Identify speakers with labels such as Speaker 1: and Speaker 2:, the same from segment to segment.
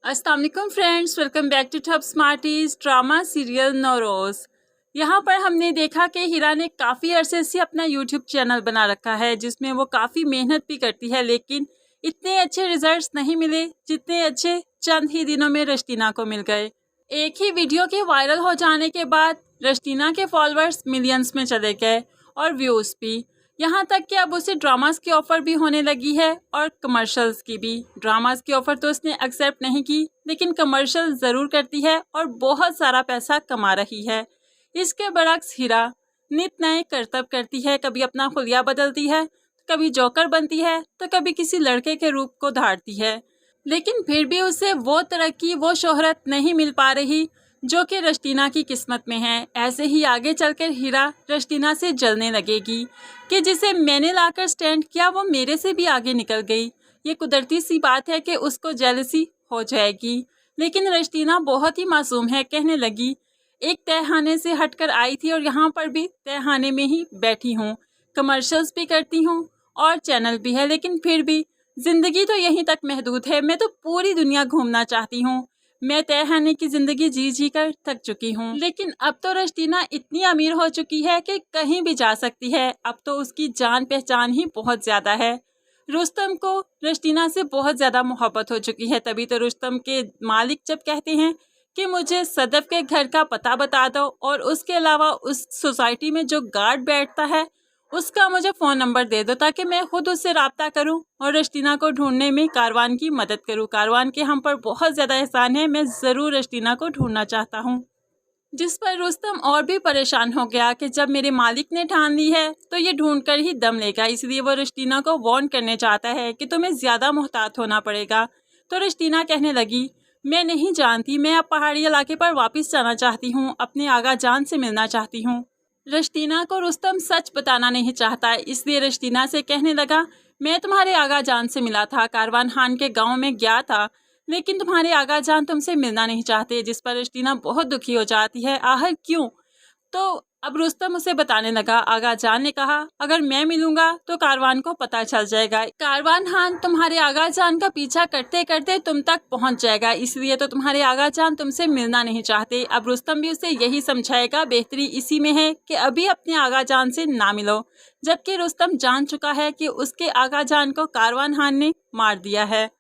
Speaker 1: अस्सलाम वालेकुम friends, welcome back to top smarties drama serial Nauroz. यहाँ पर हमने देखा कि हीरा ने काफ़ी अरसे से अपना यूट्यूब चैनल बना रखा है जिसमें वो काफ़ी मेहनत भी करती है, लेकिन इतने अच्छे रिजल्ट्स नहीं मिले जितने अच्छे चंद ही दिनों में रश्टीना को मिल गए। एक ही वीडियो के वायरल हो जाने के बाद रश्टीना के फॉलोअर्स मिलियंस में चले गए और व्यूज़ भी, यहाँ तक कि अब उसे ड्रामास की ऑफ़र भी होने लगी है और कमर्शियल्स की भी। ड्रामास की ऑफ़र तो उसने एक्सेप्ट नहीं की, लेकिन कमर्शियल ज़रूर करती है और बहुत सारा पैसा कमा रही है। इसके बरक्स हीरा नित नए करतब करती है, कभी अपना खुलिया बदलती है, कभी जोकर बनती है, तो कभी किसी लड़के के रूप को धारती है, लेकिन फिर भी उसे वो तरक्की, वो शोहरत नहीं मिल पा रही जो कि रश्टीना की किस्मत में है। ऐसे ही आगे चलकर हीरा रश्टीना से जलने लगेगी कि जिसे मैंने लाकर स्टैंड किया वो मेरे से भी आगे निकल गई। ये कुदरती सी बात है कि उसको जेलसी हो जाएगी, लेकिन रश्टीना बहुत ही मासूम है। कहने लगी, एक तहखाने से हटकर आई थी और यहाँ पर भी तहखाने में ही बैठी हूँ, कमर्शियल्स भी करती हूँ और चैनल भी है, लेकिन फिर भी ज़िंदगी तो यहीं तक महदूद है। मैं तो पूरी दुनिया घूमना चाहती हूँ। मैं तहखाने की ज़िंदगी जी जी कर थक चुकी हूँ, लेकिन अब तो रश्टीना इतनी अमीर हो चुकी है कि कहीं भी जा सकती है। अब तो उसकी जान पहचान ही बहुत ज़्यादा है। रुस्तम को रश्टीना से बहुत ज़्यादा मोहब्बत हो चुकी है, तभी तो रुस्तम के मालिक जब कहते हैं कि मुझे सदफ के घर का पता बता दो और उसके अलावा उस सोसाइटी में जो गार्ड बैठता है उसका मुझे फ़ोन नंबर दे दो ताकि मैं खुद उससे रब्ता करूं और रश्टीना को ढूंढने में कारवान की मदद करूं। कारवान के हम पर बहुत ज़्यादा एहसान है, मैं ज़रूर रश्टीना को ढूंढना चाहता हूं। जिस पर रुस्तम और भी परेशान हो गया कि जब मेरे मालिक ने ठान ली है तो ये ढूंढ कर ही दम लेगा, इसलिए वो रश्टीना को वार्न करने चाहता है कि तुम्हें ज़्यादा मोहतात होना पड़ेगा। तो रश्टीना कहने लगी, मैं नहीं जानती, मैं अब पहाड़ी इलाके पर वापस जाना चाहती हूँ, अपने आगा जान से मिलना चाहती हूँ। रश्टीना को रुस्तम सच बताना नहीं चाहता, इसलिए रश्टीना से कहने लगा, मैं तुम्हारे आगा जान से मिला था, कारवान खान के गांव में गया था, लेकिन तुम्हारे आगा जान तुमसे मिलना नहीं चाहते। जिस पर रश्टीना बहुत दुखी हो जाती है, आखिर क्यों? तो अब रुस्तम उसे बताने लगा। आगा जान ने कहा, अगर मैं मिलूंगा तो कारवान को पता चल जाएगा, कारवान खान तुम्हारे आगा जान का पीछा करते करते तुम तक पहुंच जाएगा, इसलिए तो तुम्हारे आगा जान तुमसे मिलना नहीं चाहते। अब रुस्तम भी उसे यही समझाएगा, बेहतरी इसी में है कि अभी अपने आगा जान से ना मिलो, जबकि रुस्तम जान चुका है कि उसके आगा जान को कारवान खान ने मार दिया है,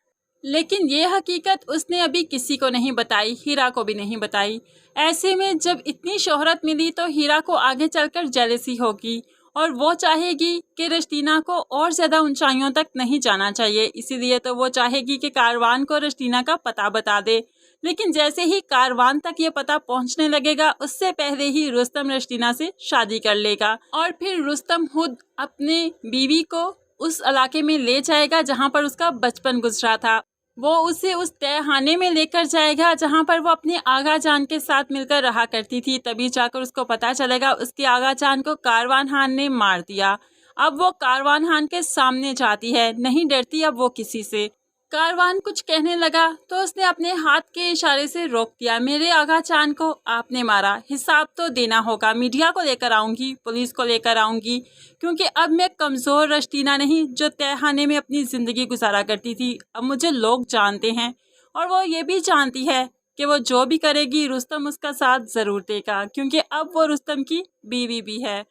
Speaker 1: लेकिन ये हकीकत उसने अभी किसी को नहीं बताई, हीरा को भी नहीं बताई। ऐसे में जब इतनी शोहरत मिली तो हीरा को आगे चलकर जेलसी होगी और वो चाहेगी कि रश्टीना को और ज़्यादा ऊंचाइयों तक नहीं जाना चाहिए, इसीलिए तो वो चाहेगी कि कारवान को रश्टीना का पता बता दे। लेकिन जैसे ही कारवान तक ये पता पहुंचने लगेगा, उससे पहले ही रुस्तम रश्टीना से शादी कर लेगा और फिर रुस्तम खुद अपने बीवी को उस इलाके में ले जाएगा जहाँ पर उसका बचपन गुजरा था। वो उसे उस तहखाने में लेकर जाएगा जहाँ पर वो अपने आगा जान के साथ मिलकर रहा करती थी, तभी जाकर उसको पता चलेगा उसके आगा जान को कारवान खान ने मार दिया। अब वो कारवान खान के सामने जाती है, नहीं डरती अब वो किसी से। कारवान कुछ कहने लगा तो उसने अपने हाथ के इशारे से रोक दिया, मेरे आगा जान को आपने मारा, हिसाब तो देना होगा, मीडिया को लेकर आऊँगी, पुलिस को लेकर आऊँगी, क्योंकि अब मैं कमज़ोर रश्टीना नहीं जो तहखाने में अपनी ज़िंदगी गुजारा करती थी, अब मुझे लोग जानते हैं। और वो ये भी जानती है कि वो जो भी करेगी रुस्तम उसका साथ ज़रूर देगा, क्योंकि अब वो रुस्तम की बीवी भी है।